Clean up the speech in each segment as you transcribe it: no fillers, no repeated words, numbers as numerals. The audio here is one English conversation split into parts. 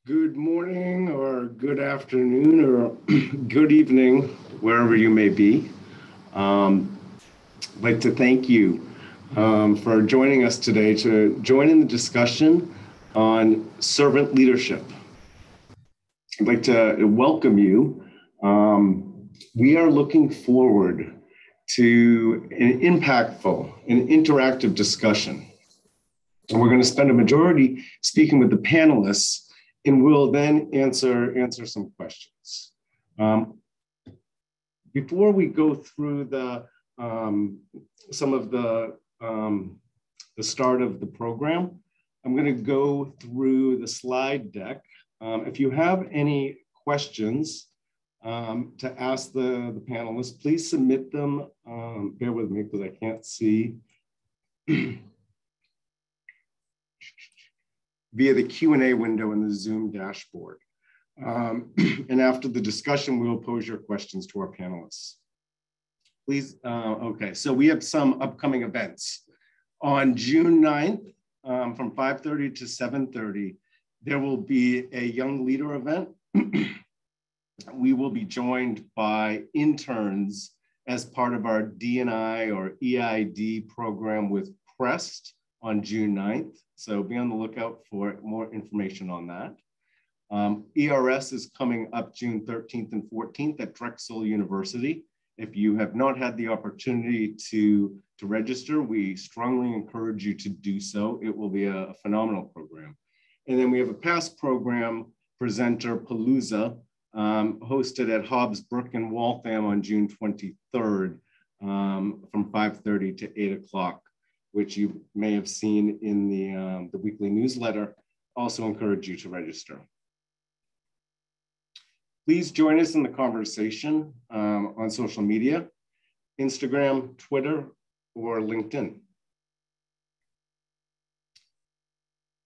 Good morning or good afternoon or good evening, wherever you may be. I'd like to thank you for joining us today to join in the discussion on servant leadership. I'd like to welcome you. We are looking forward to an impactful and interactive discussion. And we're going to spend a majority speaking with the panelists, and we'll then answer some questions. Before we go through the some of the start of the program, I'm going to go through the slide deck. If you have any questions to ask the panelists, please submit them. Bear with me because I can't see. Via the Q&A window in the Zoom dashboard. And after the discussion, we will pose your questions to our panelists. Please, okay, so we have some upcoming events. On June 9th, from 5:30 to 7:30, there will be a Young Leader event. We will be joined by interns as part of our D&I or EID program with Crest on June 9th. So be on the lookout for more information on that. ERS is coming up June 13th and 14th at Drexel University. If you have not had the opportunity to register, we strongly encourage you to do so. It will be a phenomenal program. And then we have a past program, Presenter Palooza, hosted at Hobbs Brook in Waltham on June 23rd from 5:30 to 8 o'clock. Which you may have seen in the weekly newsletter. Also encourage you to register. Please join us in the conversation on social media, Instagram, Twitter, or LinkedIn.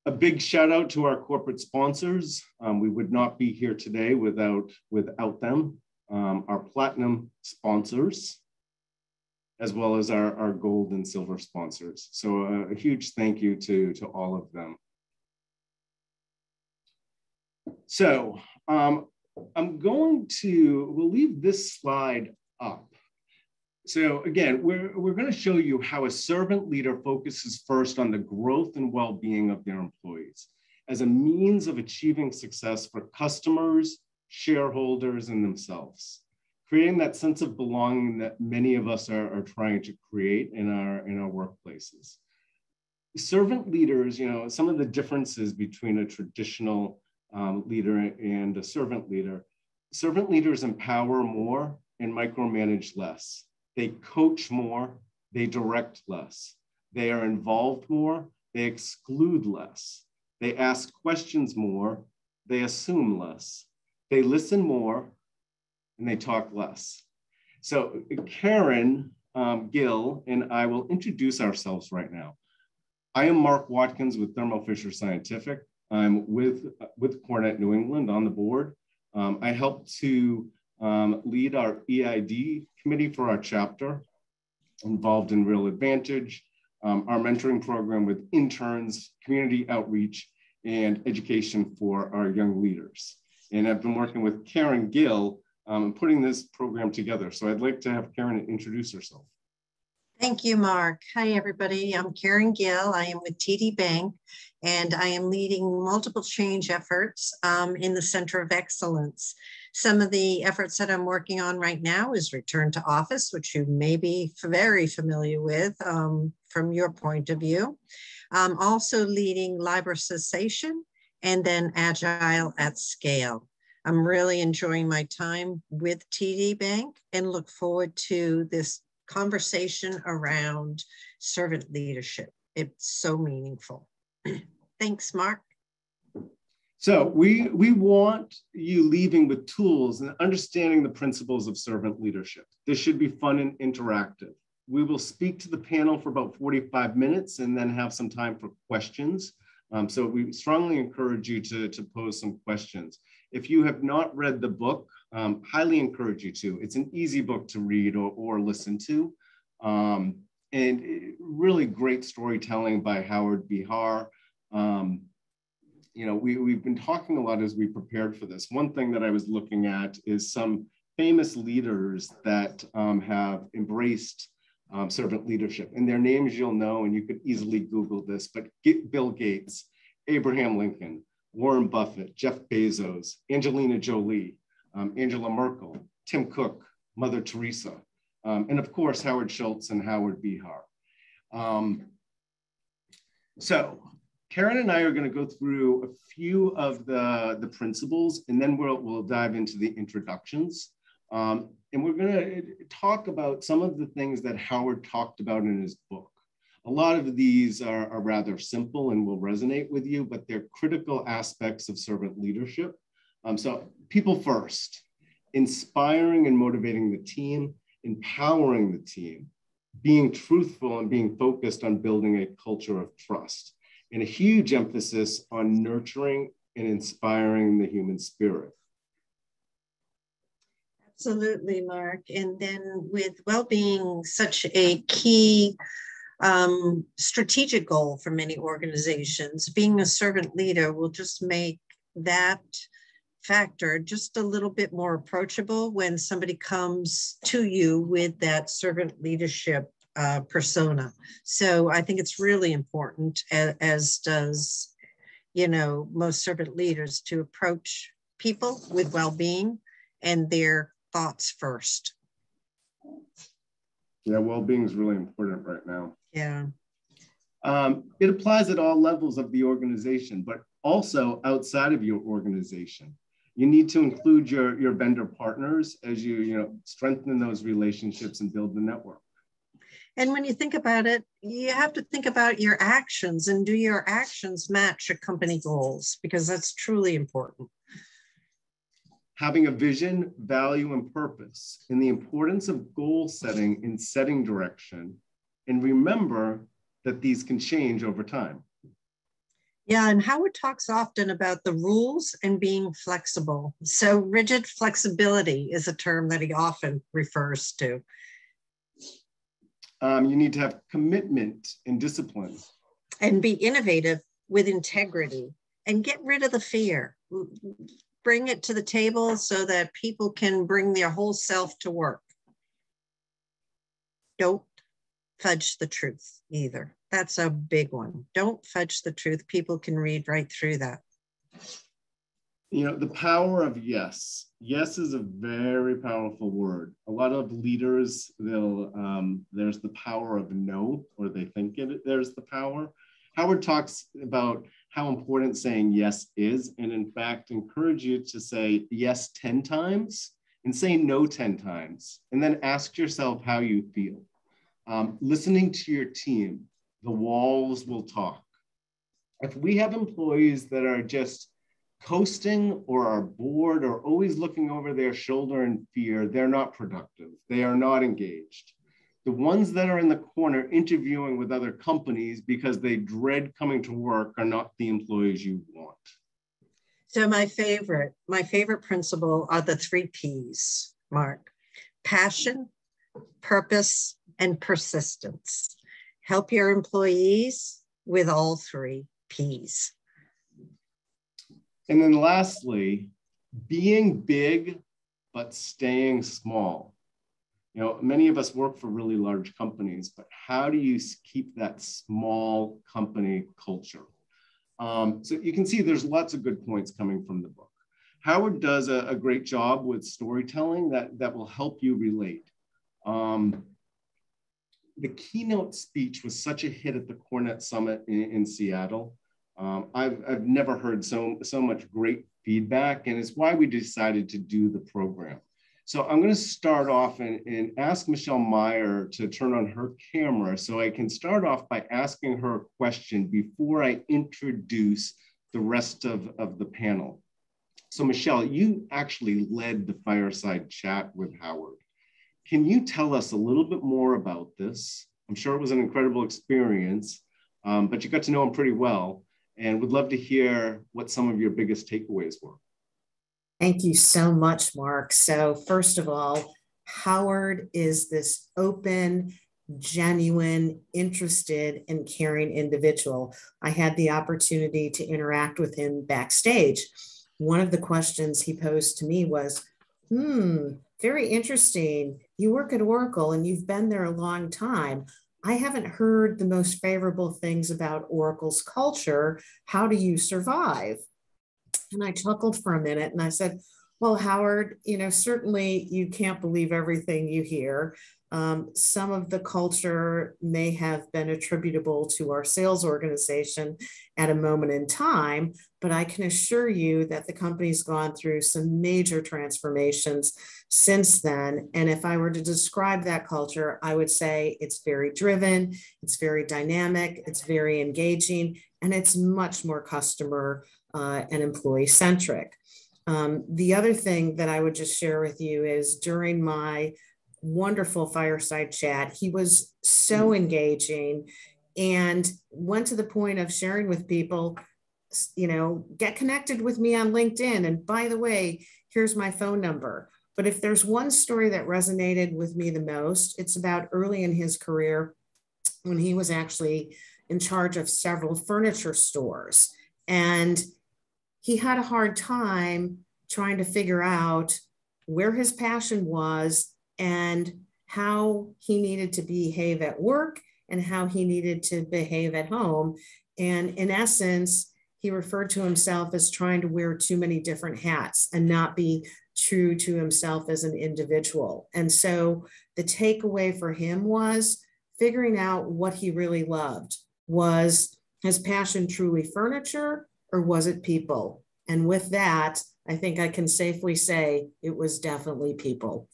A big shout out to our corporate sponsors. We would not be here today without them. Our platinum sponsors, as well as our gold and silver sponsors. So a huge thank you to all of them. So we'll leave this slide up. So again, we're gonna show you how a servant leader focuses first on the growth and well-being of their employees as a means of achieving success for customers, shareholders, and themselves, creating that sense of belonging that many of us are trying to create in our workplaces. Servant leaders, some of the differences between a traditional leader and a servant leader. Servant leaders empower more and micromanage less. They coach more, they direct less. They are involved more, they exclude less. They ask questions more, they assume less. They listen more, and they talk less. So Karen Gill and I will introduce ourselves right now. I am Mark Watkins with Thermo Fisher Scientific. I'm with Cornet New England on the board. I help to lead our EID committee for our chapter, involved in Real Advantage, our mentoring program with interns, community outreach, and education for our young leaders. And I've been working with Karen Gill and putting this program together. So I'd like to have Karen introduce herself. Thank you, Mark. Hi, everybody. I'm Karen Gill. I am with TD Bank, and I am leading multiple change efforts in the Center of Excellence. Some of the efforts that I'm working on right now is return to office, which you may be very familiar with from your point of view. I'm also leading LIBOR cessation and then agile at scale. I'm really enjoying my time with TD Bank and look forward to this conversation around servant leadership. It's so meaningful. Thanks, Mark. So we want you leaving with tools and understanding the principles of servant leadership. This should be fun and interactive. We will speak to the panel for about 45 minutes and then have some time for questions. So we strongly encourage you to pose some questions. If you have not read the book, highly encourage you to. It's an easy book to read or listen to. And really great storytelling by Howard Behar. we've been talking a lot as we prepared for this. One thing that I was looking at is some famous leaders that have embraced servant leadership. And their names you'll know, and you could easily Google this, but Bill Gates, Abraham Lincoln, Warren Buffett, Jeff Bezos, Angelina Jolie, Angela Merkel, Tim Cook, Mother Teresa, and of course, Howard Schultz and Howard Behar. So Karen and I are going to go through a few of the principles, and then we'll dive into the introductions. And we're going to talk about some of the things that Howard talked about in his book. A lot of these are rather simple and will resonate with you, but they're critical aspects of servant leadership. So people first, inspiring and motivating the team, empowering the team, being truthful and being focused on building a culture of trust, and a huge emphasis on nurturing and inspiring the human spirit. Absolutely, Mark. And then with well-being such a key strategic goal for many organizations, being a servant leader will just make that factor just a little bit more approachable when somebody comes to you with that servant leadership persona. So I think it's really important, as does, most servant leaders, to approach people with well-being and their thoughts first. Yeah, well-being is really important right now. Yeah. It applies at all levels of the organization, but also outside of your organization. You need to include your vendor partners as you strengthen those relationships and build the network. And when you think about it, you have to think about your actions, and do your actions match your company goals? Because that's truly important. Having a vision, value, and purpose, and the importance of goal setting in setting direction. And remember that these can change over time. Yeah, and Howard talks often about the rules and being flexible. So rigid flexibility is a term that he often refers to. You need to have commitment and discipline. And be innovative with integrity, and get rid of the fear. Bring it to the table so that people can bring their whole self to work. Don't fudge the truth either. That's a big one. Don't fudge the truth. People can read right through that. The power of yes. Yes is a very powerful word. A lot of leaders, there's the power of no, or they think there's the power. Howard talks about how important saying yes is, and in fact, encourage you to say yes 10 times and say no 10 times, and then ask yourself how you feel. Listening to your team, the walls will talk. If we have employees that are just coasting or are bored or always looking over their shoulder in fear, they're not productive. They are not engaged. The ones that are in the corner interviewing with other companies because they dread coming to work are not the employees you want. So my favorite principle are the 3 P's, Mark: passion, purpose, and persistence. Help your employees with all 3 P's. And then lastly, being big, but staying small. Many of us work for really large companies, but how do you keep that small company culture? So you can see there's lots of good points coming from the book. Howard does a great job with storytelling that will help you relate. The keynote speech was such a hit at the CoreNet Summit in Seattle. I've never heard so much great feedback, and it's why we decided to do the program. So I'm going to start off and ask Michelle Meyer to turn on her camera so I can start off by asking her a question before I introduce the rest of the panel. So Michelle, you actually led the fireside chat with Howard. Can you tell us a little bit more about this? I'm sure it was an incredible experience, but you got to know him pretty well, and would love to hear what some of your biggest takeaways were. Thank you so much, Mark. So first of all, Howard is this open, genuine, interested, and caring individual. I had the opportunity to interact with him backstage. One of the questions he posed to me was, very interesting. You work at Oracle and you've been there a long time. I haven't heard the most favorable things about Oracle's culture. How do you survive? And I chuckled for a minute and I said, well, Howard, certainly you can't believe everything you hear. Some of the culture may have been attributable to our sales organization at a moment in time, but I can assure you that the company's gone through some major transformations since then. And if I were to describe that culture, I would say it's very driven, it's very dynamic, it's very engaging, and it's much more customer and employee centric. The other thing that I would just share with you is during my wonderful fireside chat, he was so engaging and went to the point of sharing with people, get connected with me on LinkedIn. And by the way, here's my phone number. But if there's one story that resonated with me the most, it's about early in his career when he was actually in charge of several furniture stores. And he had a hard time trying to figure out where his passion was and how he needed to behave at work and how he needed to behave at home. And in essence, he referred to himself as trying to wear too many different hats and not be true to himself as an individual. And so the takeaway for him was figuring out what he really loved. Was his passion truly furniture or was it people? And with that, I think I can safely say it was definitely people.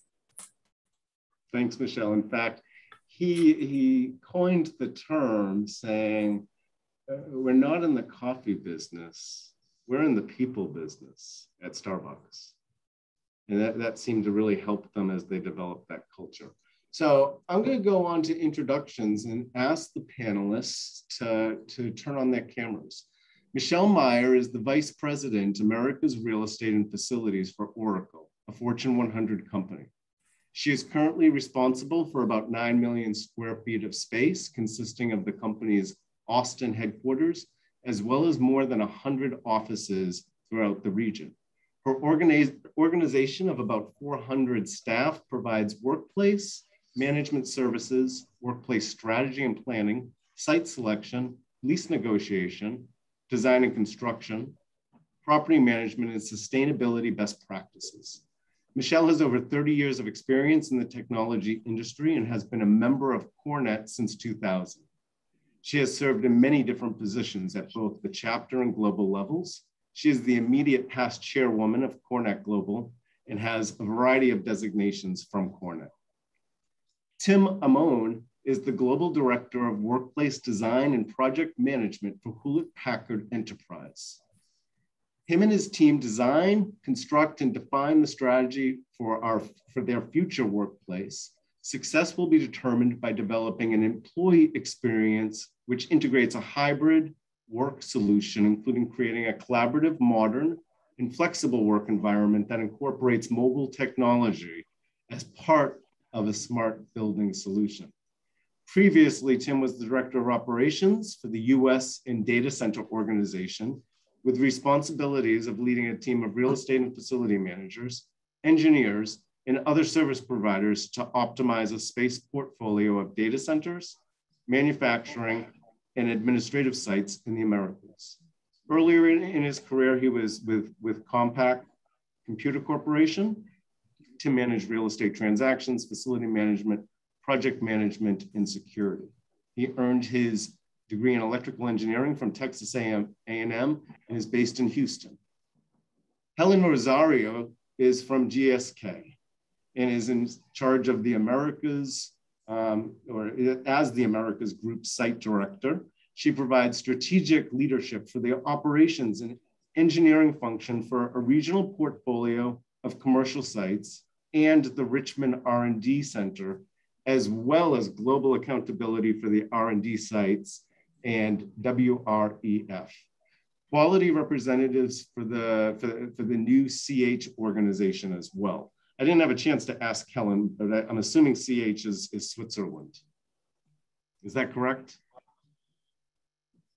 Thanks, Michelle. In fact, he coined the term saying, we're not in the coffee business, we're in the people business at Starbucks. And that seemed to really help them as they developed that culture. So I'm going to go on to introductions and ask the panelists to turn on their cameras. Michelle Meyer is the Vice President, America's Real Estate and Facilities for Oracle, a Fortune 100 company. She is currently responsible for about 9 million square feet of space, consisting of the company's Austin headquarters, as well as more than 100 offices throughout the region. Her organization of about 400 staff provides workplace management services, workplace strategy and planning, site selection, lease negotiation, design and construction, property management, and sustainability best practices. Michelle has over 30 years of experience in the technology industry and has been a member of CoreNet since 2000. She has served in many different positions at both the chapter and global levels. She is the immediate past chairwoman of CoreNet Global and has a variety of designations from CoreNet. Tim Amon is the Global Director of Workplace Design and Project Management for Hewlett-Packard Enterprise. Him and his team design, construct, and define the strategy for their future workplace. Success will be determined by developing an employee experience which integrates a hybrid work solution, including creating a collaborative, modern, and flexible work environment that incorporates mobile technology as part of a smart building solution. Previously, Tim was the Director of Operations for the US and Data Center Organization, with responsibilities of leading a team of real estate and facility managers, engineers, and other service providers to optimize a space portfolio of data centers, manufacturing, and administrative sites in the Americas. Earlier in his career, he was with Compaq Computer Corporation to manage real estate transactions, facility management, project management, and security. He earned his degree in electrical engineering from Texas A&M and is based in Houston. Helen Rosario is from GSK and is in charge of the Americas, or as the Americas Group Site Director. She provides strategic leadership for the operations and engineering function for a regional portfolio of commercial sites and the Richmond R&D Center, as well as global accountability for the R&D sites and WREF. Quality representatives for the new CH organization as well. I didn't have a chance to ask Helen, but I'm assuming CH is Switzerland. Is that correct?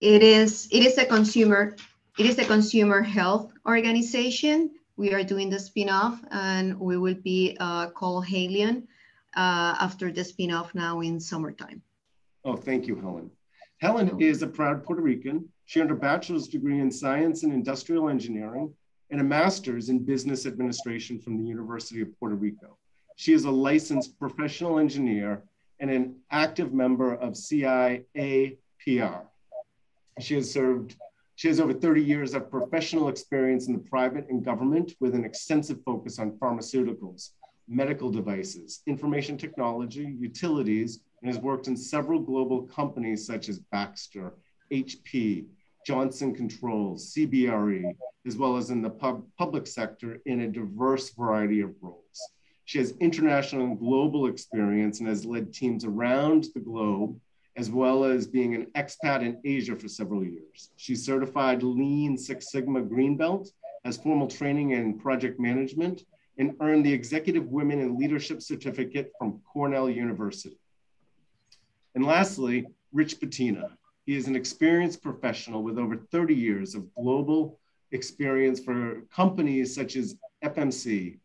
It is a consumer health organization. We are doing the spin-off, and we will be called Haleon after the spin-off now in summertime. Oh, thank you, Helen. Helen is a proud Puerto Rican. She earned a bachelor's degree in science and industrial engineering and a master's in business administration from the University of Puerto Rico. She is a licensed professional engineer and an active member of CIAPR. She has over 30 years of professional experience in the private and government with an extensive focus on pharmaceuticals, medical devices, information technology, utilities, and has worked in several global companies such as Baxter, HP, Johnson Controls, CBRE, as well as in the public sector in a diverse variety of roles. She has international and global experience and has led teams around the globe, as well as being an expat in Asia for several years. She's certified Lean Six Sigma Green Belt, has formal training in project management, and earned the Executive Women in Leadership Certificate from Cornell University. And lastly, Rich Patina. He is an experienced professional with over 30 years of global experience for companies such as FMC,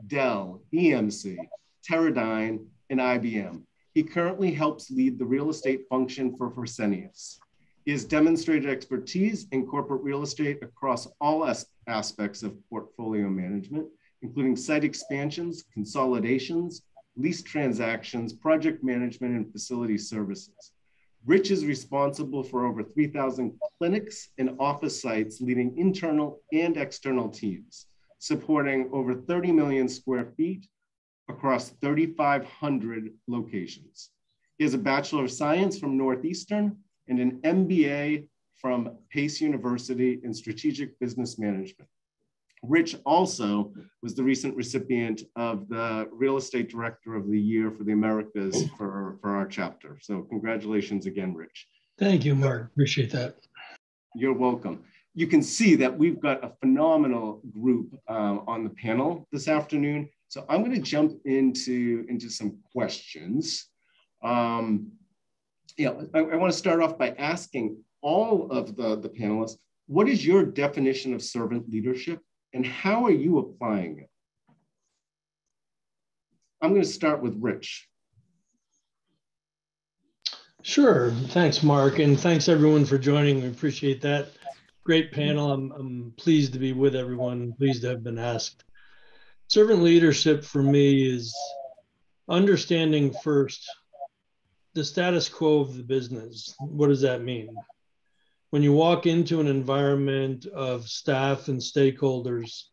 Dell, EMC, Teradyne, and IBM. He currently helps lead the real estate function for Fresenius. He has demonstrated expertise in corporate real estate across all aspects of portfolio management, including site expansions, consolidations, lease transactions, project management, and facility services. Rich is responsible for over 3,000 clinics and office sites, leading internal and external teams, supporting over 30 million square feet across 3,500 locations. He has a Bachelor of Science from Northeastern and an MBA from Pace University in Strategic Business Management. Rich also was the recent recipient of the Real Estate Director of the Year for the Americas for our chapter. So congratulations again, Rich. Thank you, Mark. Appreciate that. You're welcome. You can see that we've got a phenomenal group on the panel this afternoon. So I'm going to jump into some questions. I want to start off by asking all of the panelists, what is your definition of servant leadership and how are you applying it? I'm going to start with Rich. Sure. Thanks, Mark. And thanks everyone for joining. We appreciate that. Great panel. I'm pleased to be with everyone, pleased to have been asked. Servant leadership for me is understanding first the status quo of the business. What does that mean? When you walk into an environment of staff and stakeholders,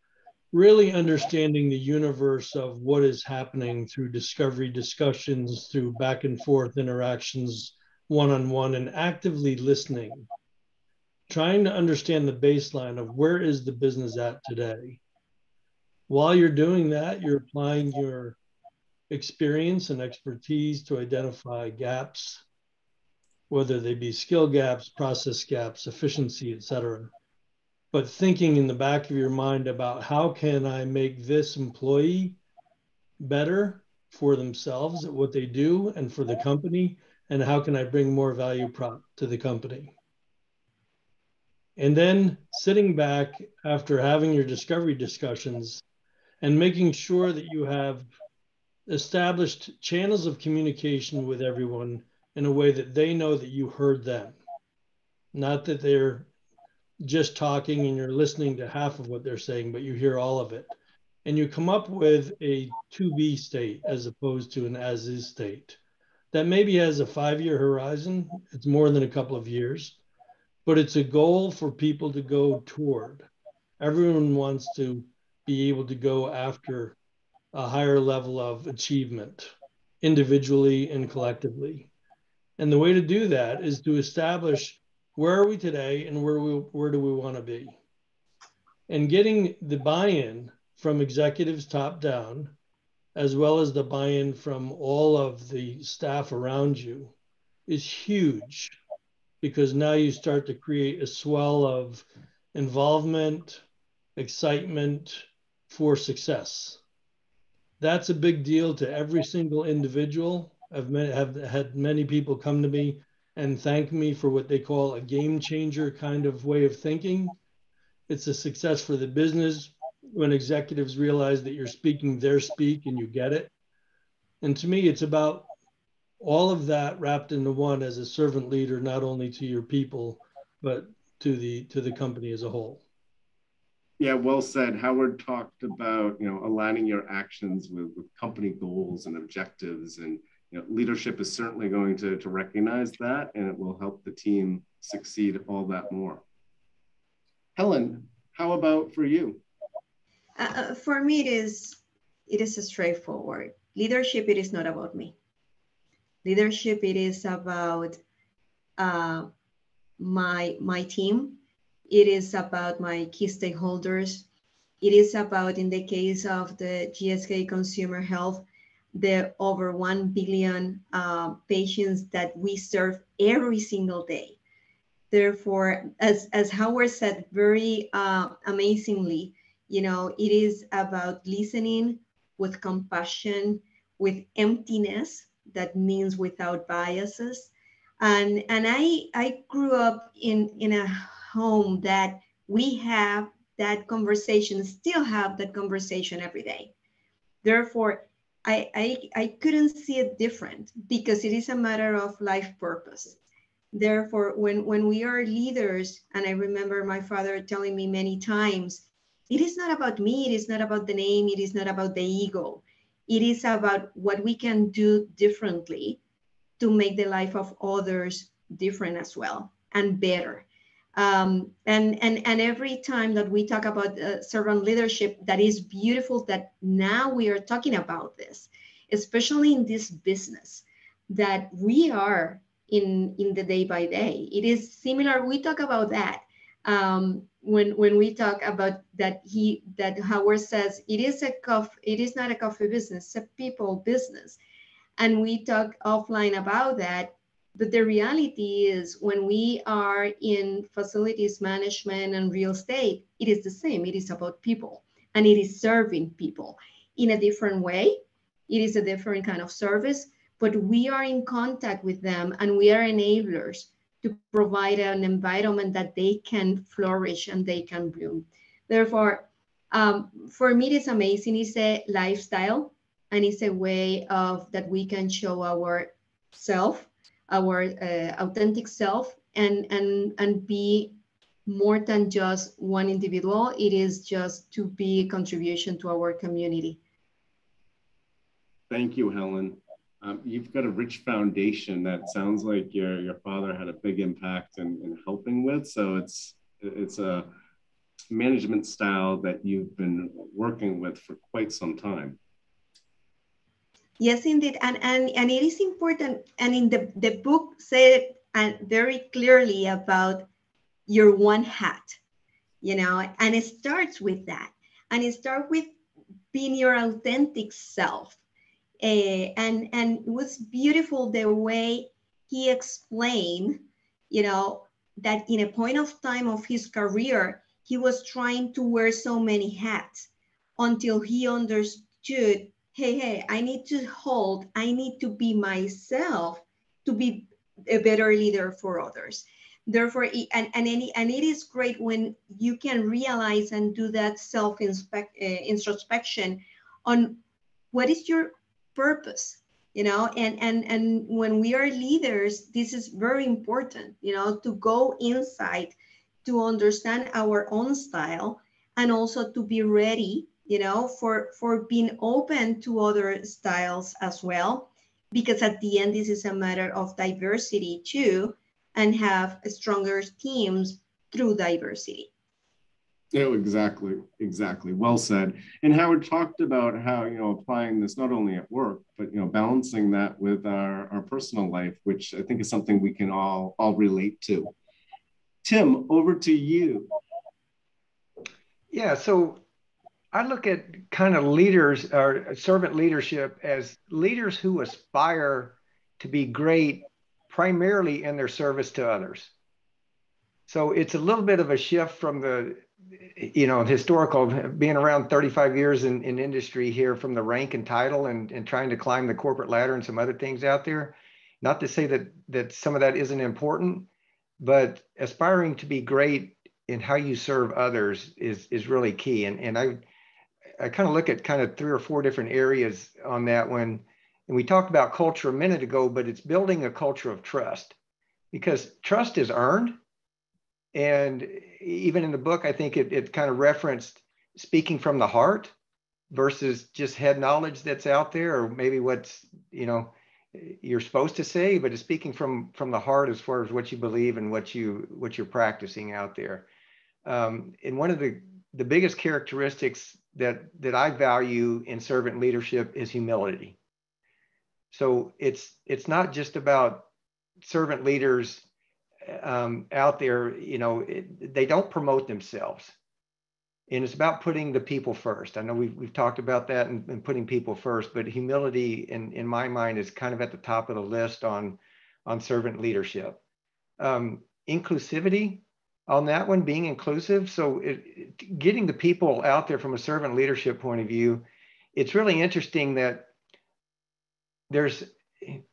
really understanding the universe of what is happening through discovery discussions, through back and forth interactions, one-on-one, and actively listening, trying to understand the baseline of where is the business at today. While you're doing that, you're applying your experience and expertise to identify gaps, whether they be skill gaps, process gaps, efficiency, et cetera. But thinking in the back of your mind about how can I make this employee better for themselves at what they do and for the company, and how can I bring more value prop to the company? And then sitting back after having your discovery discussions and making sure that you have established channels of communication with everyone in a way that they know that you heard them, not that they're just talking and you're listening to half of what they're saying, but you hear all of it. And you come up with a to-be state as opposed to an as-is state that maybe has a 5-year horizon. It's more than a couple of years, but it's a goal for people to go toward. Everyone wants to be able to go after a higher level of achievement individually and collectively. And the way to do that is to establish where are we today and where do we want to be? And getting the buy-in from executives top down, as well as the buy-in from all of the staff around you, is huge, because now you start to create a swell of involvement, excitement for success. That's a big deal to every single individual I've have had many people come to me and thank me for what they call a game changer kind of way of thinking. It's a success for the business when executives realize that you're speaking their speak and you get it. And to me, it's about all of that wrapped into one as a servant leader, not only to your people, but to the company as a whole. Yeah, well said. Howard talked about, aligning your actions with company goals and objectives, and leadership is certainly going to recognize that, and it will help the team succeed all that more. Helen, how about for you? For me, it is straightforward. Leadership, it is not about me. Leadership, it is about my team. It is about my key stakeholders. It is about, in the case of the GSK Consumer Health, the over 1 billion patients that we serve every single day. Therefore, as Howard said very amazingly, it is about listening with compassion, with emptiness, that means without biases. And I grew up in a home that we have that conversation, still have that conversation every day. Therefore, I couldn't see it different, because it is a matter of life purpose. Therefore, when we are leaders, and I remember my father telling me many times, it is not about me, it is not about the name, it is not about the ego. It is about what we can do differently to make the life of others different as well and better. And every time that we talk about servant leadership, that is beautiful that now we are talking about this, especially in this business that we are in the day by day. It is similar. We talk about that when we talk about that Howard says it is not a coffee business, it's a people business. And we talk offline about that. But the reality is, when we are in facilities management and real estate, it is the same. It is about people, and it is serving people in a different way. It is a different kind of service, but we are in contact with them, and we are enablers to provide an environment that they can flourish and they can bloom. Therefore, for me, it is amazing. It's a lifestyle, and it's a way of that we can show our self, our authentic self, and be more than just one individual. It is just to be a contribution to our community. Thank you, Helen. You've got a rich foundation that sounds like your father had a big impact in helping with. So it's a management style that you've been working with for quite some time. Yes, indeed. And it is important. And in the book said very clearly about your one hat, and it starts with that. And it starts with being your authentic self. And it was beautiful the way he explained, that in a point of time of his career, he was trying to wear so many hats until he understood, hey, I need to be myself to be a better leader for others. Therefore, it is great when you can realize and do that introspection on what is your purpose, and when we are leaders, this is very important, to go inside, to understand our own style, and also to be ready, for being open to other styles as well, because at the end, this is a matter of diversity too, and have stronger teams through diversity. Oh, exactly. Well said. And Howard talked about how, applying this not only at work, but, balancing that with our personal life, which I think is something we can all relate to. Tim, over to you. Yeah, so I look at kind of leaders or servant leadership as leaders who aspire to be great primarily in their service to others. So it's a little bit of a shift from the, historical, being around 35 years in industry here, from the rank and title and trying to climb the corporate ladder and some other things out there. Not to say that some of that isn't important, but aspiring to be great in how you serve others is really key. And I kind of look at kind of 3 or 4 different areas on that one. And we talked about culture a minute ago, but it's building a culture of trust, because trust is earned. And even in the book, I think it kind of referenced speaking from the heart versus just head knowledge that's out there, or maybe what's, you're supposed to say, but it's speaking from the heart as far as what you believe and what you're practicing out there. And one of the biggest characteristics that I value in servant leadership is humility. So it's not just about servant leaders out there, they don't promote themselves, and it's about putting the people first. I know we've talked about that and putting people first, but humility in my mind is kind of at the top of the list on servant leadership. Inclusivity on that one, being inclusive. So getting the people out there from a servant leadership point of view, it's really interesting that there's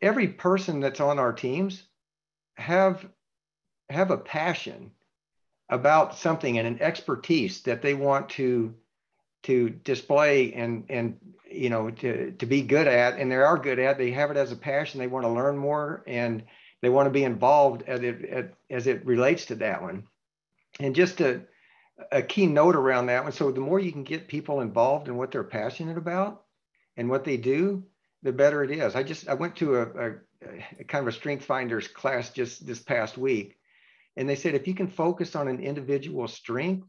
every person that's on our teams have a passion about something and an expertise that they want to display and to be good at, and they are good at. They have it as a passion. They want to learn more, and they want to be involved as it relates to that one. And just a key note around that one. So the more you can get people involved in what they're passionate about and what they do, the better it is. I went to a kind of a Strength Finders class just this past week. And they said, if you can focus on an individual strength,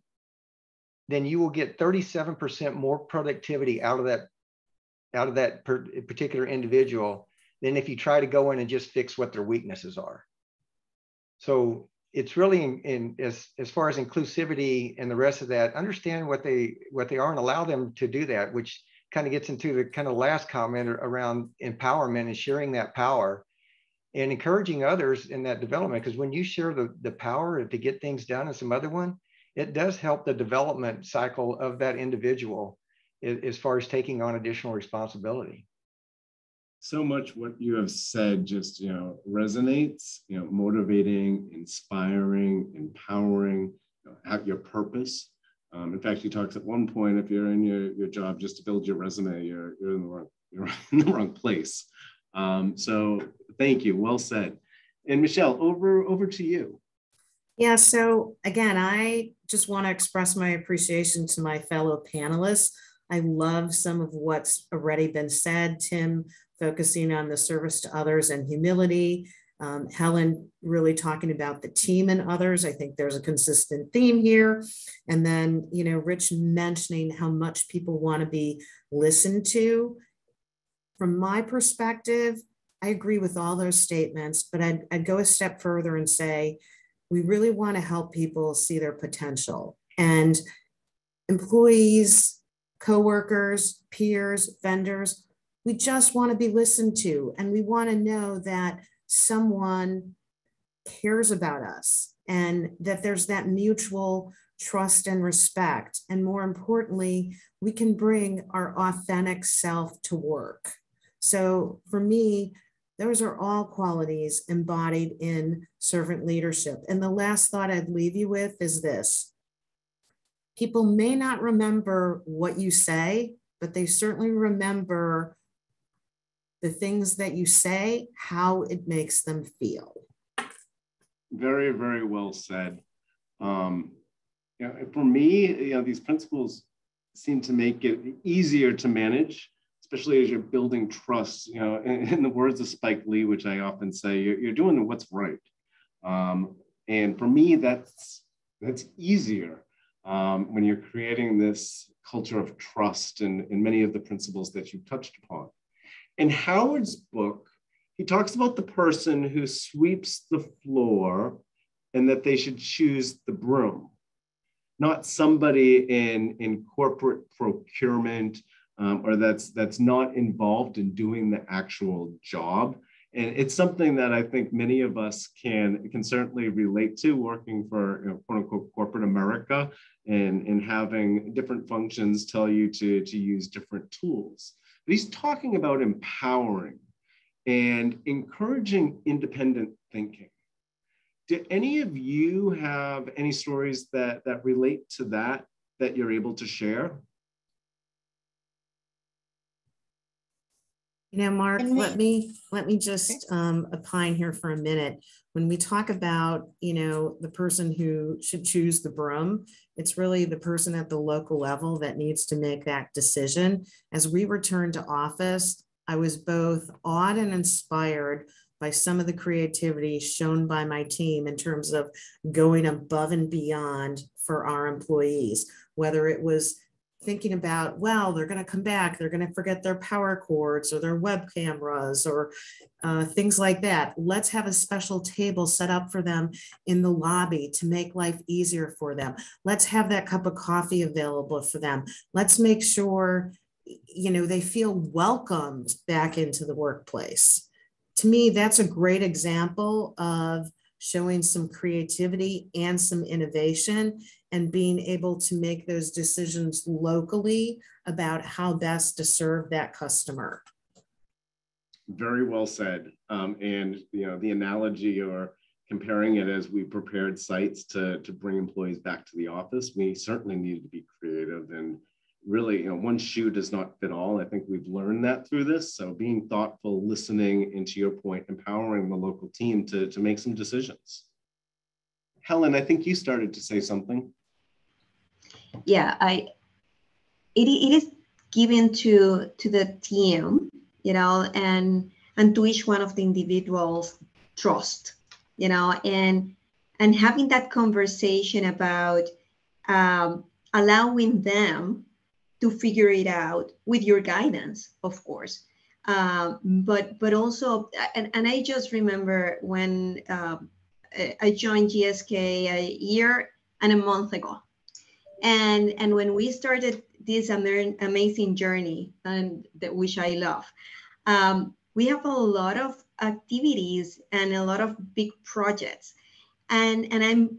then you will get 37% more productivity out of that particular individual than if you try to go in and just fix what their weaknesses are. So it's really as far as inclusivity and the rest of that, understand what they are and allow them to do that, which kind of gets into the kind of last comment around empowerment and sharing that power and encouraging others in that development. Because when you share the power to get things done and some other one, it does help the development cycle of that individual as far as taking on additional responsibility. So much what you have said just, resonates, motivating, inspiring, empowering, have your purpose. In fact, he talks at one point, if you're in your job just to build your resume, you're in the wrong place. So thank you. Well said. And Michelle, over to you. Yeah, so again, I just want to express my appreciation to my fellow panelists. I love some of what's already been said. Tim focusing on the service to others and humility. Helen really talking about the team and others. I think there's a consistent theme here. And then, Rich mentioning how much people want to be listened to. From my perspective, I agree with all those statements, but I'd go a step further and say, we really want to help people see their potential. And employees, coworkers, peers, vendors, we just want to be listened to. And we want to know that someone cares about us and that there's that mutual trust and respect. And more importantly, we can bring our authentic self to work. So for me, those are all qualities embodied in servant leadership. And the last thought I'd leave you with is this. People may not remember what you say, but they certainly remember the things that you say, how it makes them feel. Very, very well said. For me, these principles seem to make it easier to manage, especially as you're building trust. In the words of Spike Lee, which I often say, you're doing what's right. And for me, that's easier when you're creating this culture of trust and many of the principles that you've touched upon. In Howard's book, he talks about the person who sweeps the floor and that they should choose the broom, not somebody in corporate procurement or that's not involved in doing the actual job. And it's something that I think many of us can certainly relate to, working for, quote unquote corporate America, and having different functions tell you to use different tools. But he's talking about empowering and encouraging independent thinking. Do any of you have any stories that relate to that you're able to share? You know, Mark, let me just opine here for a minute. When we talk about, the person who should choose the broom, it's really the person at the local level that needs to make that decision. As we return to office, I was both awed and inspired by some of the creativity shown by my team in terms of going above and beyond for our employees, whether it was thinking about, well, they're going to come back, they're going to forget their power cords or their web cameras or things like that. Let's have a special table set up for them in the lobby to make life easier for them. Let's have that cup of coffee available for them. Let's make sure, they feel welcomed back into the workplace. To me, that's a great example of showing some creativity and some innovation and being able to make those decisions locally about how best to serve that customer. Very well said. And the analogy or comparing it as we prepared sites to bring employees back to the office, we certainly needed to be creative, and really, one shoe does not fit all. I think we've learned that through this. So being thoughtful, listening, and to your point, empowering the local team to make some decisions. Helen, I think you started to say something. Yeah, it is given to the team, and to each one of the individuals trust, and having that conversation about allowing them to figure it out with your guidance, of course. But also, and I just remember when I joined GSK a year and a month ago. And when we started this amazing journey, and which I love, we have a lot of activities and a lot of big projects. And I'm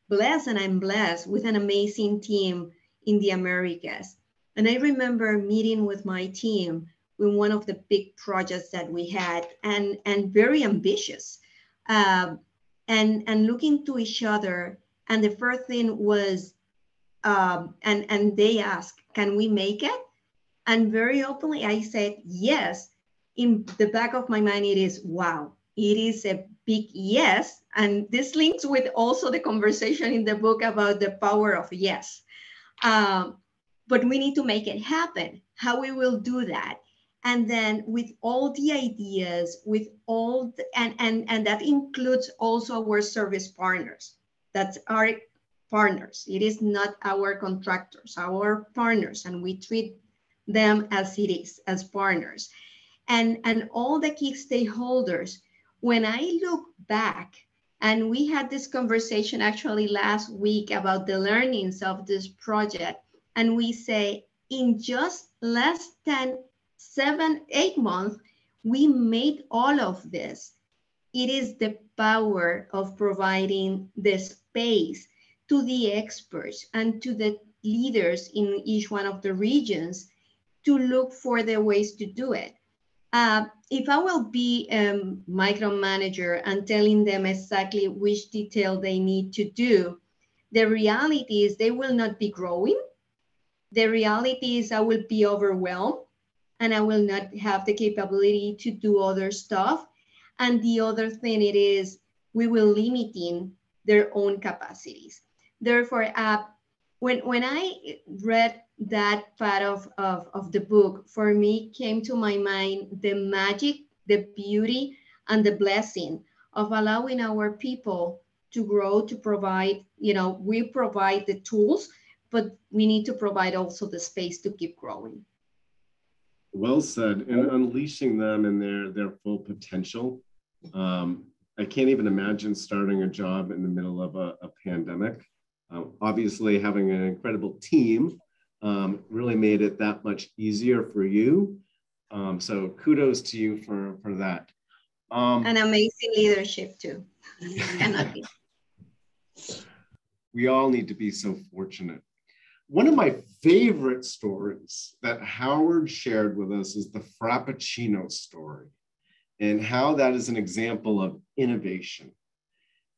blessed with an amazing team in the Americas. And I remember meeting with my team in one of the big projects that we had, and very ambitious, and looking to each other. And the first thing was, and they asked, can we make it? And very openly, I said, yes. In the back of my mind, it is, wow, it is a big yes. And this links with also the conversation in the book about the power of yes. But we need to make it happen. How we will do that? And then with all the ideas, with all, and that includes also our service partners. That's our partners. It is not our contractors, our partners, and we treat them as it is, as partners. And all the key stakeholders. When I look back, and we had this conversation actually last week about the learnings of this project, and we say in just less than 7-8 months, we made all of this. It is the power of providing the space to the experts and to the leaders in each one of the regions to look for the ways to do it. If I will be a micromanager and telling them exactly which detail they need to do, the reality is they will not be growing. The reality is I will be overwhelmed and I will not have the capability to do other stuff. And the other thing it is, we will limiting their own capacities. Therefore, when I read that part of the book, for me came to my mind the magic, the beauty, and the blessing of allowing our people to grow, to provide, we provide the tools, but we need to provide also the space to keep growing. Well said. And unleashing them in their full potential. I can't even imagine starting a job in the middle of a pandemic. Obviously, having an incredible team really made it that much easier for you. So kudos to you for that. And amazing leadership too. Cannot be. We all need to be so fortunate. One of my favorite stories that Howard shared with us is the Frappuccino story, and how that is an example of innovation.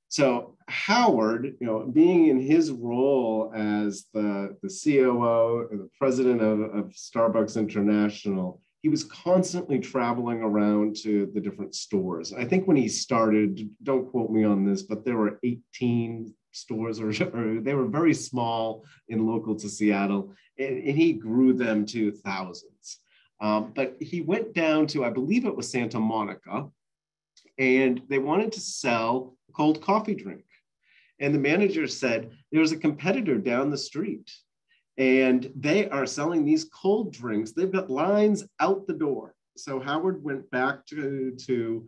So Howard, being in his role as the COO, or the president of Starbucks International, he was constantly traveling around to the different stores. I think when he started, don't quote me on this, but there were 18 stores, or they were very small and local to Seattle, and he grew them to thousands. But he went down to, I believe it was Santa Monica, and they wanted to sell a cold coffee drink. And the manager said, there's a competitor down the street, and they are selling these cold drinks. They've got lines out the door. So Howard went back to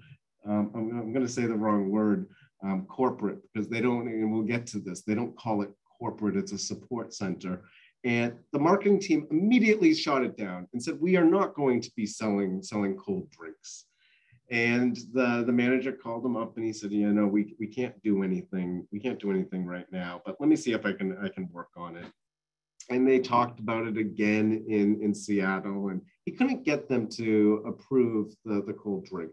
I'm going to say the wrong word, corporate, because they don't, and we'll get to this, they don't call it corporate, it's a support center. And the marketing team immediately shot it down and said, we are not going to be selling cold drinks. And the manager called him up and he said, we can't do anything. We can't do anything right now, but let me see if I can work on it. And they talked about it again in Seattle, and he couldn't get them to approve the cold drink.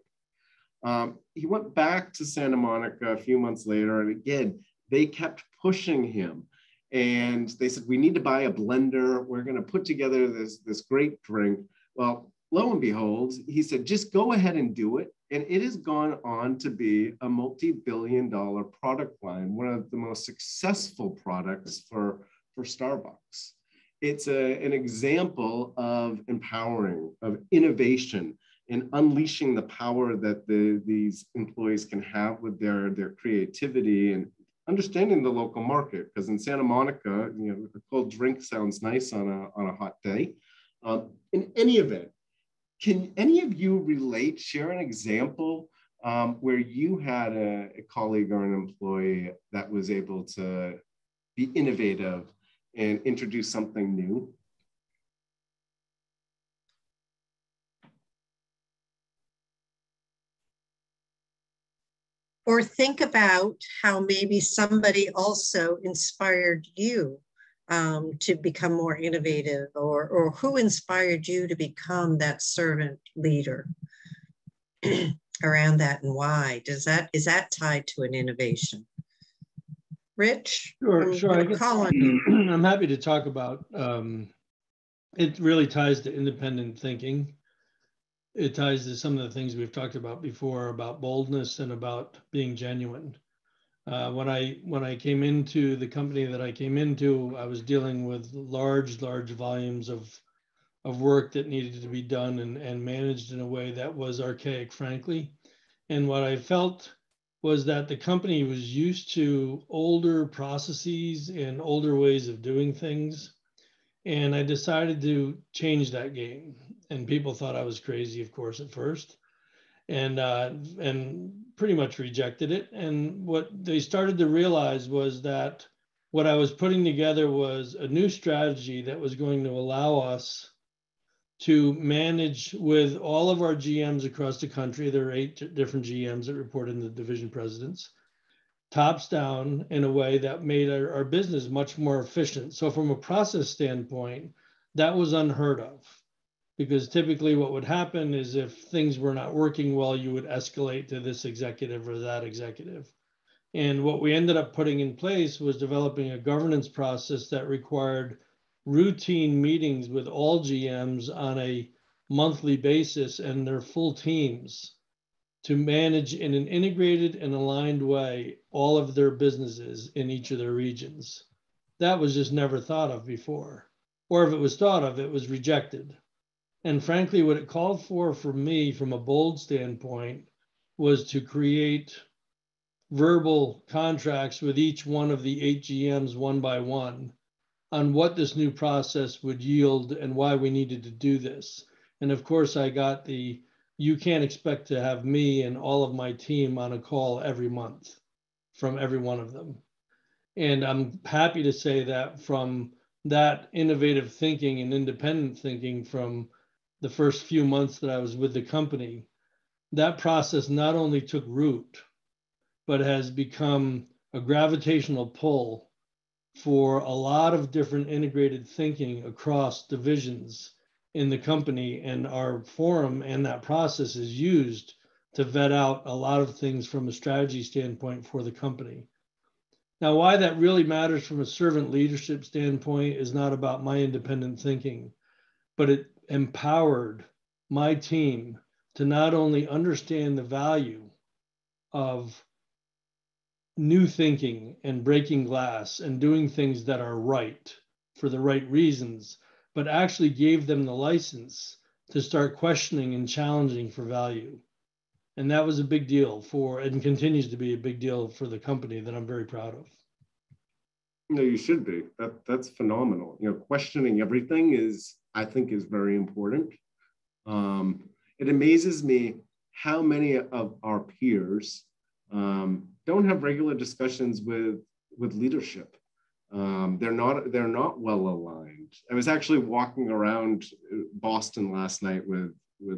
He went back to Santa Monica a few months later, and again, they kept pushing him. And they said, we need to buy a blender. We're going to put together this great drink. Well, lo and behold, he said, just go ahead and do it. And it has gone on to be a multi-billion-dollar product line, one of the most successful products for Starbucks. It's an example of empowering, of innovation, and unleashing the power that these employees can have with their creativity and understanding the local market. Because in Santa Monica, a cold drink sounds nice on a hot day. In any event, can any of you share an example where you had a colleague or an employee that was able to be innovative and introduce something new? Or think about how maybe somebody also inspired you to become more innovative, or who inspired you to become that servant leader around that, and why? Is that tied to an innovation? Rich? Sure. I'm happy to talk about, it really ties to independent thinking. It ties to some of the things we've talked about before, about boldness and about being genuine. When I came into the company that I came into, I was dealing with large volumes of work that needed to be done and managed in a way that was archaic, frankly. And what I felt was that the company was used to older processes and older ways of doing things. And I decided to change that game. And people thought I was crazy, of course, at first, and pretty much rejected it. And what they started to realize was that what I was putting together was a new strategy that was going to allow us to manage with all of our GMs across the country. There are 8 different GMs that report in the division presidents, tops down, in a way that made our business much more efficient. So from a process standpoint, that was unheard of, because typically what would happen is if things were not working well, you would escalate to this executive or that executive. And what we ended up putting in place was developing a governance process that required routine meetings with all GMs on a monthly basis and their full teams to manage in an integrated and aligned way all of their businesses in each of their regions. That was just never thought of before. Or if it was thought of, it was rejected. And frankly, what it called for me, from a bold standpoint, was to create verbal contracts with each one of the 8 GMs one by one on what this new process would yield and why we needed to do this. And of course, I got you can't expect to have me and all of my team on a call every month from every one of them. And I'm happy to say that from that innovative thinking and independent thinking from the first few months that I was with the company, that process not only took root, but has become a gravitational pull for a lot of different integrated thinking across divisions in the company. And our forum and that process is used to vet out a lot of things from a strategy standpoint for the company. Now, why that really matters from a servant leadership standpoint is not about my independent thinking, but it empowered my team to not only understand the value of new thinking and breaking glass and doing things that are right for the right reasons, but actually gave them the license to start questioning and challenging for value. And that was a big deal for, and continues to be a big deal for the company that I'm very proud of. No, you should be. That's phenomenal. You know, questioning everything is, I think, is very important. It amazes me how many of our peers don't have regular discussions with leadership. They're not well aligned. I was actually walking around Boston last night with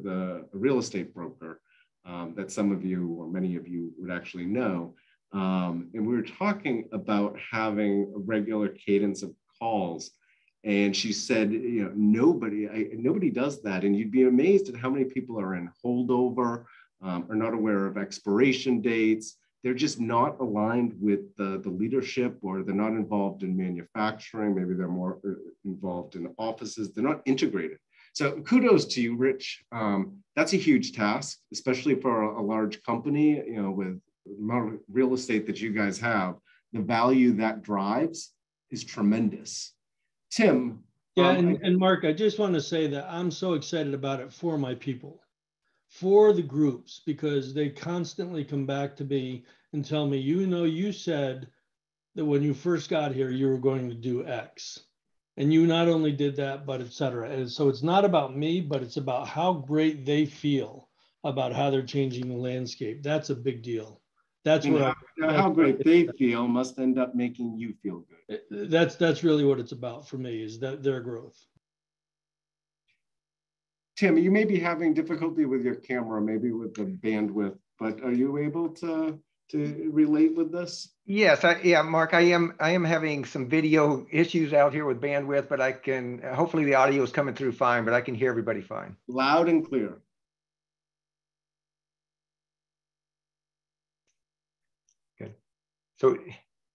a real estate broker that some of you or many of you would actually know. And we were talking about having a regular cadence of calls. And she said, you know, nobody does that. And you'd be amazed at how many people are in holdover, are not aware of expiration dates. They're just not aligned with the leadership, or they're not involved in manufacturing. Maybe they're more involved in offices. They're not integrated. So kudos to you, Rich. That's a huge task, especially for a large company, you know, with the amount of real estate that you guys have. The value that drives is tremendous. Tim. Yeah, and Mark, I just want to say that I'm so excited about it for my people, for the groups, because they constantly come back to me and tell me, you know, you said that when you first got here, you were going to do X. And you not only did that, but et cetera. And so it's not about me, but it's about how great they feel about how they're changing the landscape. That's a big deal. That's where how great they feel must end up making you feel good. That's really what it's about for me, is that their growth. Tim, you may be having difficulty with your camera, maybe with the bandwidth, but are you able to relate with this? Yes, Mark, I am having some video issues out here with bandwidth, but I can, hopefully the audio is coming through fine, but I can hear everybody fine. Loud and clear. Good. So,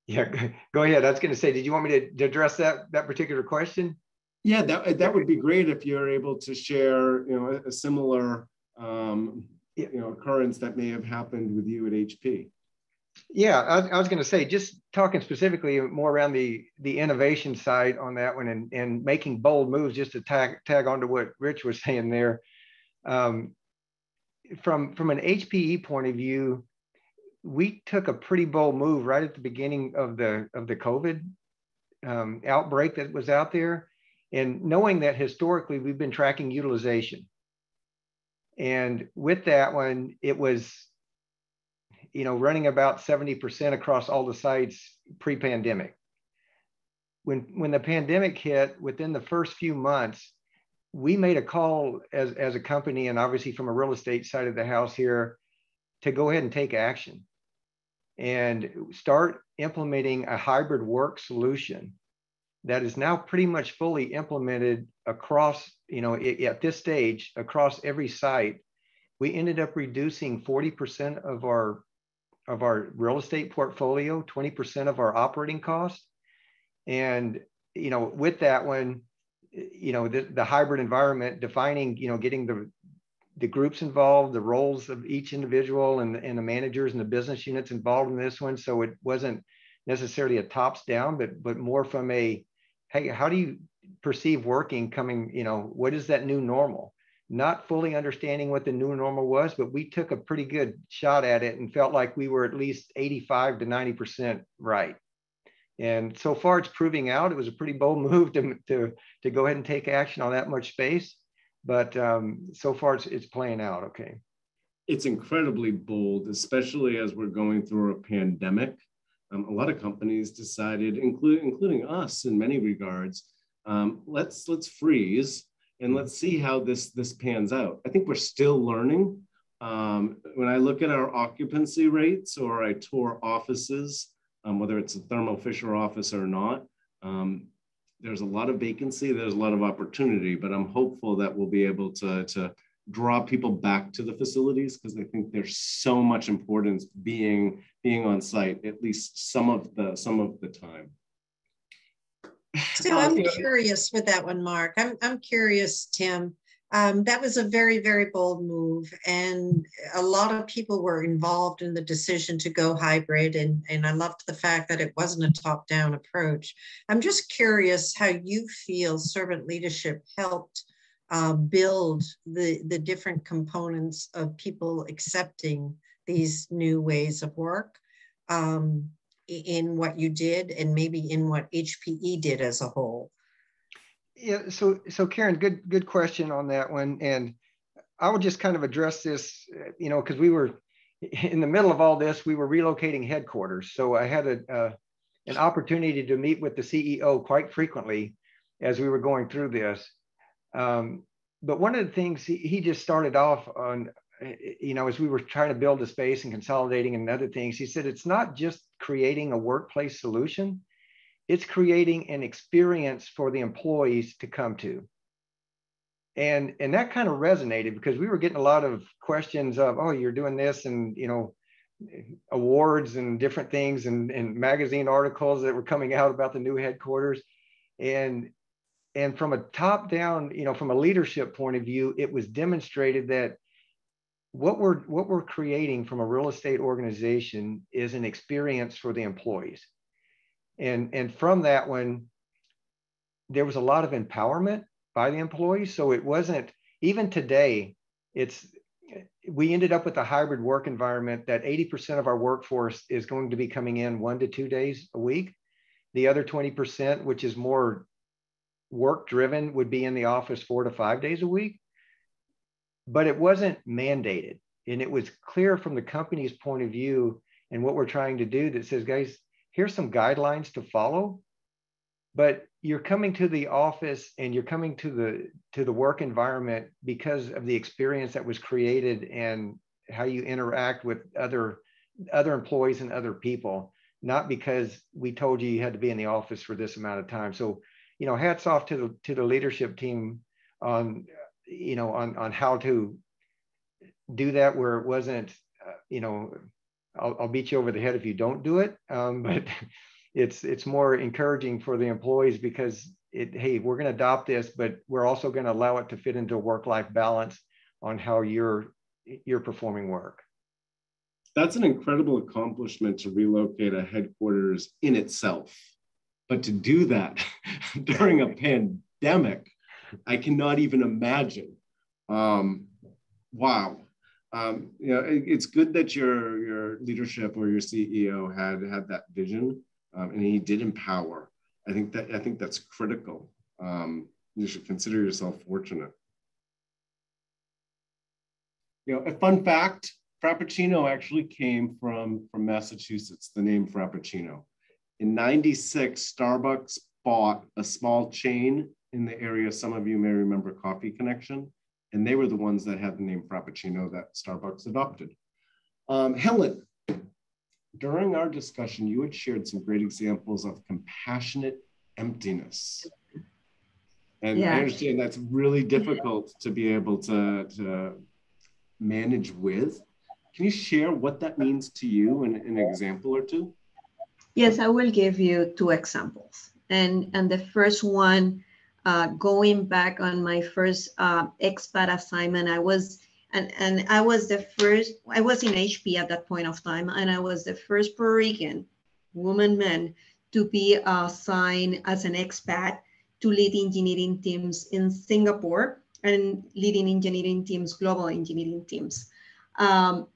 yeah, go ahead. I was going to say, did you want me to address that particular question? Yeah, that would be great if you're able to share, you know, a similar, you know, occurrence that may have happened with you at HP. Yeah, I was going to say, just talking specifically more around the innovation side on that one, and making bold moves, just to tag onto what Rich was saying there. From an HPE point of view, we took a pretty bold move right at the beginning of the COVID outbreak that was out there. And knowing that historically we've been tracking utilization. And with that one, it was, you know, running about 70% across all the sites pre-pandemic. When the pandemic hit, within the first few months, we made a call as a company, and obviously from a real estate side of the house here, to go ahead and take action and start implementing a hybrid work solution that is now pretty much fully implemented across, you know, at this stage, across every site. We ended up reducing 40% of our real estate portfolio, 20% of our operating costs. And, you know, with that one, you know, the hybrid environment, defining, you know, getting the groups involved, the roles of each individual, and the managers and the business units involved in this one. So it wasn't necessarily a tops down, but more from a, hey, how do you perceive working coming, you know, what is that new normal? Not fully understanding what the new normal was, but we took a pretty good shot at it and felt like we were at least 85 to 90% right. And so far it's proving out. It was a pretty bold move to go ahead and take action on that much space. But so far it's playing out okay. It's incredibly bold, especially as we're going through a pandemic. A lot of companies decided, including us in many regards, let's freeze and let's see how this pans out. I think we're still learning. When I look at our occupancy rates or I tour offices, whether it's a Thermo Fisher office or not, there's a lot of vacancy, there's a lot of opportunity, but I'm hopeful that we'll be able to draw people back to the facilities because I think there's so much importance being on site, at least some of the time. So I'm curious with that one, Mark. I'm curious, Tim. That was a very, very bold move. And a lot of people were involved in the decision to go hybrid. And I loved the fact that it wasn't a top-down approach. I'm just curious how you feel servant leadership helped build the different components of people accepting these new ways of work in what you did and maybe in what HPE did as a whole. Yeah, so Karen, good question on that one. And I would just kind of address this, because we were in the middle of all this, we were relocating headquarters. So I had an opportunity to meet with the CEO quite frequently as we were going through this. But one of the things he just started off on, as we were trying to build a space and consolidating and other things, he said, it's not just creating a workplace solution, it's creating an experience for the employees to come to. And that kind of resonated because we were getting a lot of questions of, oh, you're doing this and, awards and different things and magazine articles that were coming out about the new headquarters. And from a top down, from a leadership point of view, it was demonstrated that what we're creating from a real estate organization is an experience for the employees. And from that one, there was a lot of empowerment by the employees. So it wasn't, even today, we ended up with a hybrid work environment that 80% of our workforce is going to be coming in 1 to 2 days a week. The other 20%, which is more work driven, would be in the office 4 to 5 days a week. But it wasn't mandated. And it was clear from the company's point of view and what we're trying to do that says, guys, here's some guidelines to follow, but you're coming to the office and you're coming to the work environment because of the experience that was created and how you interact with other employees and other people, not because we told you had to be in the office for this amount of time. So, hats off to the leadership team on how to do that where it wasn't, I'll beat you over the head if you don't do it. But it's more encouraging for the employees because hey, we're going to adopt this, but we're also going to allow it to fit into a work-life balance on how you're performing work. That's an incredible accomplishment to relocate a headquarters in itself. But to do that during a pandemic, I cannot even imagine. Wow. It's good that your leadership or your CEO had that vision, and he did empower. I think that's critical. You should consider yourself fortunate. A fun fact: Frappuccino actually came from Massachusetts. The name Frappuccino. In '96, Starbucks bought a small chain in the area. Some of you may remember Coffee Connection. And they were the ones that had the name Frappuccino that Starbucks adopted. Helen, during our discussion, you had shared some great examples of compassionate emptiness. And yeah. I understand that's really difficult to be able to manage with. Can you share what that means to you in an example or two? Yes, I will give you 2 examples. And the first one, going back on my first expat assignment, I was in HP at that point of time, and I was the first Puerto Rican man to be assigned as an expat to lead engineering teams in Singapore and leading engineering teams, global engineering teams.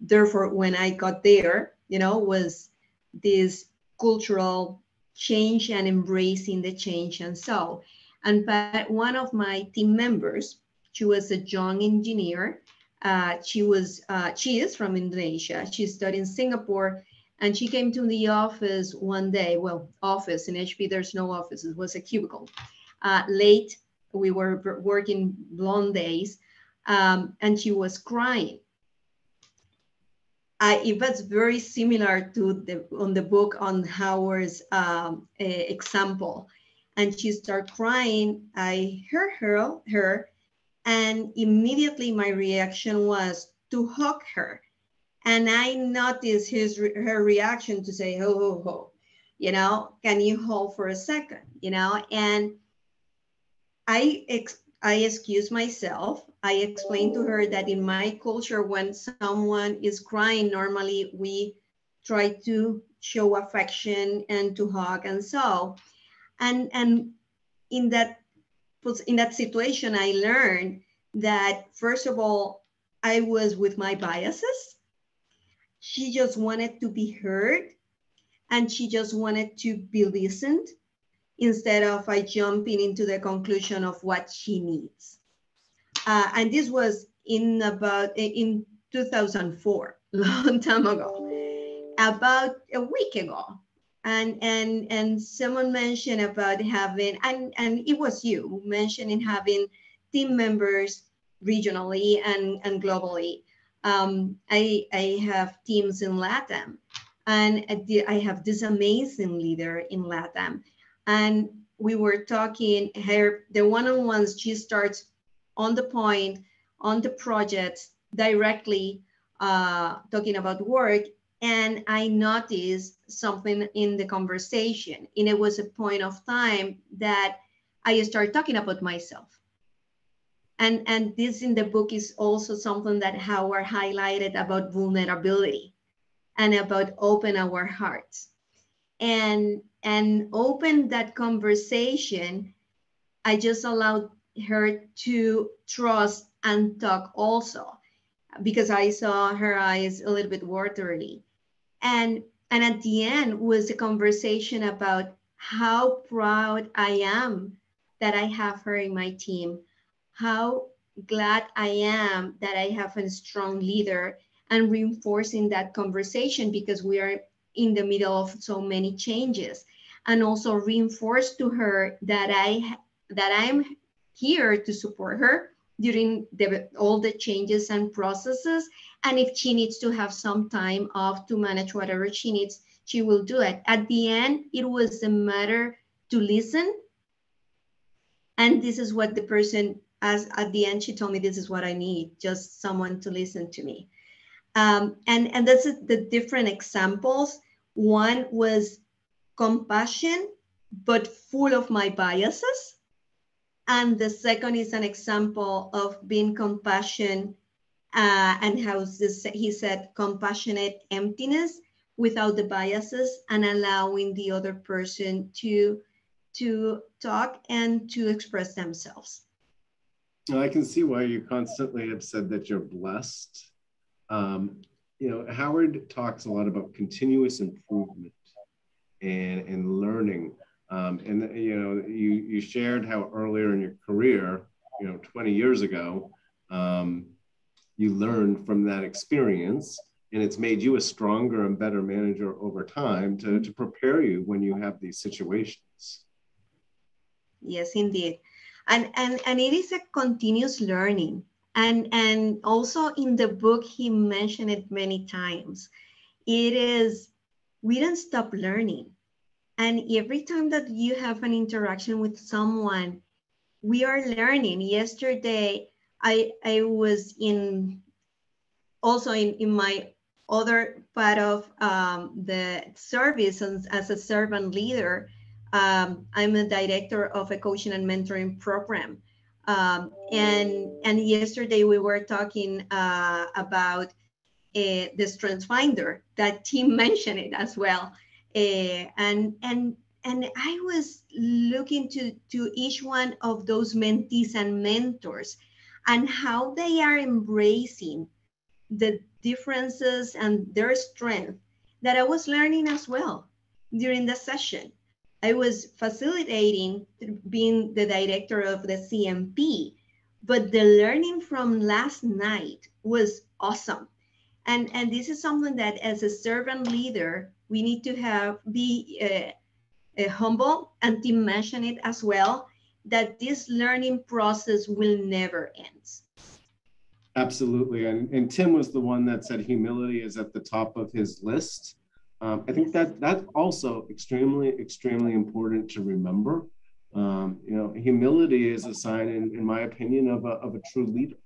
Therefore, when I got there, was this cultural change and embracing the change. And so, and one of my team members, she was a young engineer. She is from Indonesia. She studied in Singapore, and she came to the office one day. Well, office in HP, there's no office. It was a cubicle. Late, we were working long days, and she was crying. it was very similar to the book on Howard's example. And she started crying. I heard her, and immediately my reaction was to hug her. And I noticed her reaction to say, ho, ho, ho, you know, can you hold for a second, you know? And I excused myself. I explained to her that in my culture, when someone is crying, normally we try to show affection and to hug and so. And in that situation, I learned that, first of all, I was with my biases. She just wanted to be heard, and she just wanted to be listened, instead of I jumping into the conclusion of what she needs. And this was in 2004, long time ago, about a week ago. And someone mentioned about having, and it was you mentioning having team members regionally and globally. I have teams in LATAM, and I have this amazing leader in LATAM. And we were talking, the one-on-ones, she starts on the point, on the projects, directly talking about work. And I noticed something in the conversation. And it was a point of time that I started talking about myself. And this in the book is also something that Howard highlighted about vulnerability and about open our hearts. And open that conversation, I just allowed her to trust and talk also, because I saw her eyes a little bit watery. And at the end was a conversation about how proud I am that I have her in my team, how glad I am that I have a strong leader, and reinforcing that conversation because we are in the middle of so many changes, and also reinforce to her that I'm here to support her during all the changes and processes. And if she needs to have some time off to manage whatever she needs, she will do it. At the end, it was a matter to listen. And this is what the person, as at the end, she told me, this is what I need, just someone to listen to me. And that's the different examples. One was compassion, but full of my biases. And the second is an example of being compassion and how he said compassionate emptiness without the biases, and allowing the other person to talk and to express themselves. I can see why you constantly have said that you're blessed. You know, Howard talks a lot about continuous improvement and learning. And you know, you shared how earlier in your career, 20 years ago, you learned from that experience, and it's made you a stronger and better manager over time to prepare you when you have these situations. Yes, indeed. And it is a continuous learning. And also in the book, he mentioned it many times. It is, we don't stop learning. And every time that you have an interaction with someone, we are learning. Yesterday, I was also in my other part of the service as a servant leader. I'm a director of a coaching and mentoring program. And yesterday we were talking about the StrengthsFinder, that Tim mentioned it as well. And I was looking to each one of those mentees and mentors and how they are embracing the differences and their strength that I was learning as well during the session. I was facilitating, being the director of the CMP, but the learning from last night was awesome. And this is something that as a servant leader, we need to be humble, and Tim mentioned it as well, that this learning process will never end. Absolutely. And Tim was the one that said humility is at the top of his list. I think that that's also extremely, extremely important to remember. Humility is a sign, in my opinion, of a true leader.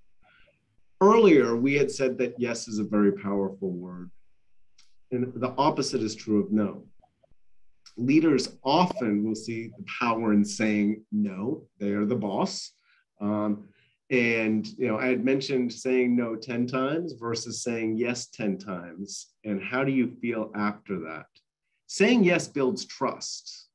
Earlier, we had said that yes is a very powerful word. And the opposite is true of no. Leaders often will see the power in saying no. They are the boss. And I had mentioned saying no 10 times versus saying yes 10 times. And how do you feel after that? Saying yes builds trust.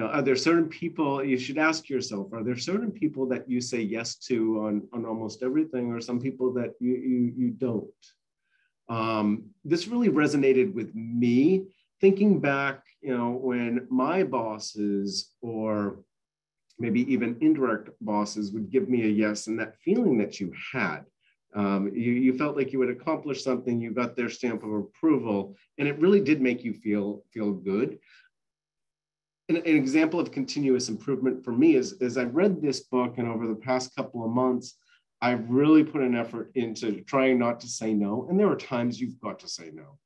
Are there certain people, you should ask yourself, are there certain people that you say yes to on almost everything, or some people that you don't? This really resonated with me, thinking back, when my bosses or maybe even indirect bosses would give me a yes, and that feeling that you had, you felt like you had accomplished something, you got their stamp of approval, and it really did make you feel good. An example of continuous improvement for me is, as I've read this book and over the past couple of months, I've really put an effort into trying not to say no. And there are times you've got to say no.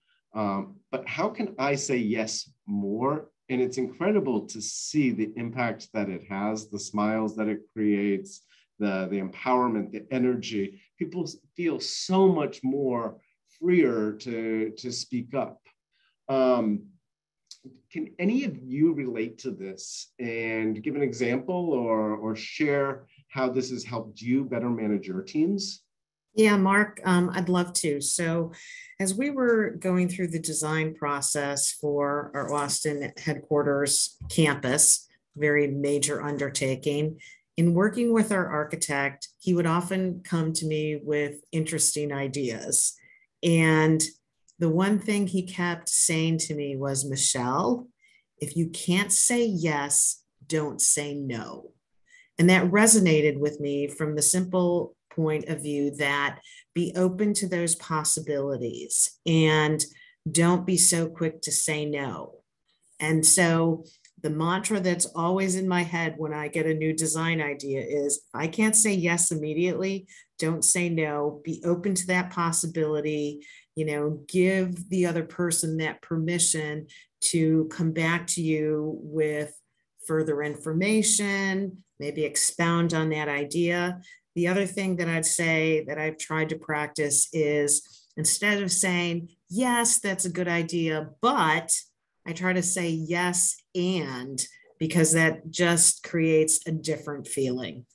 But how can I say yes more? And it's incredible to see the impact that it has, the smiles that it creates, the empowerment, the energy. People feel so much more freer to speak up. Can any of you relate to this and give an example or share how this has helped you better manage your teams? Yeah, Mark, I'd love to. So as we were going through the design process for our Austin headquarters campus, very major undertaking, in working with our architect, he would often come to me with interesting ideas. And the one thing he kept saying to me was, Michelle, if you can't say yes, don't say no. And that resonated with me from the simple point of view that be open to those possibilities and don't be so quick to say no. And so the mantra that's always in my head when I get a new design idea is, if I can't say yes immediately, don't say no, be open to that possibility, give the other person that permission to come back to you with further information, maybe expound on that idea. The other thing that I'd say that I've tried to practice is, instead of saying, yes, that's a good idea, but I try to say yes, and, because that just creates a different feeling.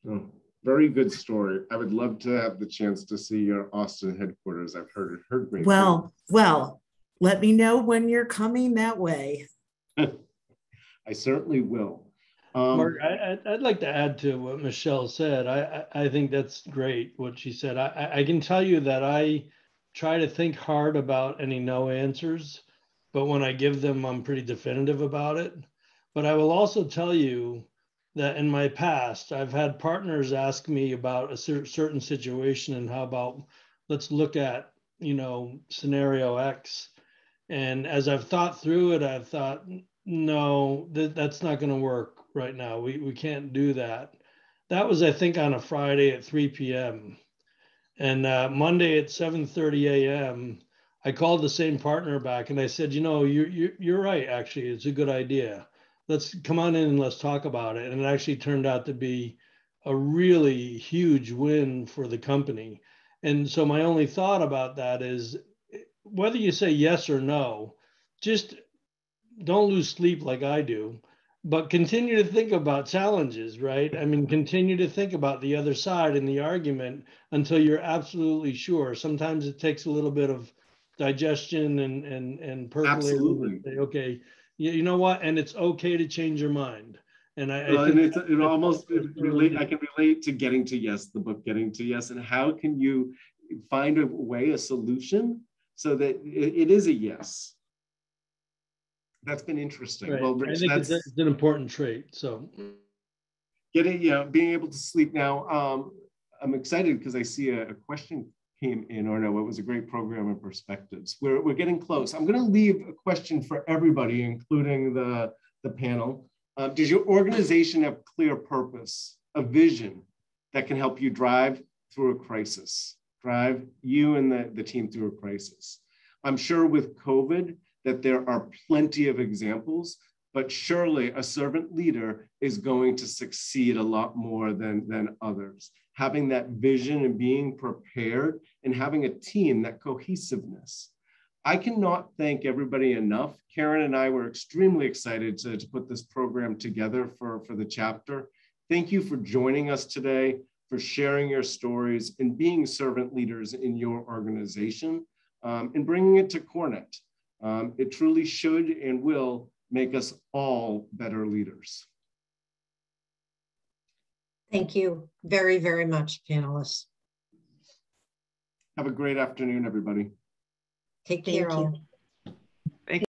Oh, very good story. I would love to have the chance to see your Austin headquarters. I've heard great. Well, let me know when you're coming that way. I certainly will. Mark, I'd like to add to what Michelle said. I think that's great what she said. I can tell you that I try to think hard about any no answers, but when I give them, I'm pretty definitive about it. But I will also tell you that in my past, I've had partners ask me about a certain situation and how about, let's look at, scenario X. And as I've thought through it, I've thought, no, that's not going to work right now. We can't do that. That was, I think, on a Friday at 3 p.m. And Monday at 7:30 a.m., I called the same partner back and I said, you're right, actually, it's a good idea. Let's come on in and let's talk about it. And it actually turned out to be a really huge win for the company. And so my only thought about that is, whether you say yes or no, just don't lose sleep like I do, but continue to think about challenges, right? I mean, continue to think about the other side in the argument until you're absolutely sure. Sometimes it takes a little bit of digestion and percolating. Absolutely. Say, okay, you know what? And it's okay to change your mind. And I think I can relate to Getting to Yes, the book Getting to Yes, and how can you find a way, a solution, so that it is a yes. That's been interesting. Right. Well, Rich, I think it's an important trait. So being able to sleep now. I'm excited because I see a question came in, or no, it was a great program of perspectives. We're getting close. I'm going to leave a question for everybody, including the panel. Does your organization have clear purpose, a vision that can help you drive through a crisis, drive you and the team through a crisis. I'm sure with COVID that there are plenty of examples, but surely a servant leader is going to succeed a lot more than others. Having that vision and being prepared and having a team, that cohesiveness. I cannot thank everybody enough. Karen and I were extremely excited to put this program together for the chapter. Thank you for joining us today, for sharing your stories and being servant leaders in your organization and bringing it to CoreNet. It truly should and will make us all better leaders. Thank you very, very much, panelists. Have a great afternoon, everybody. Take care all.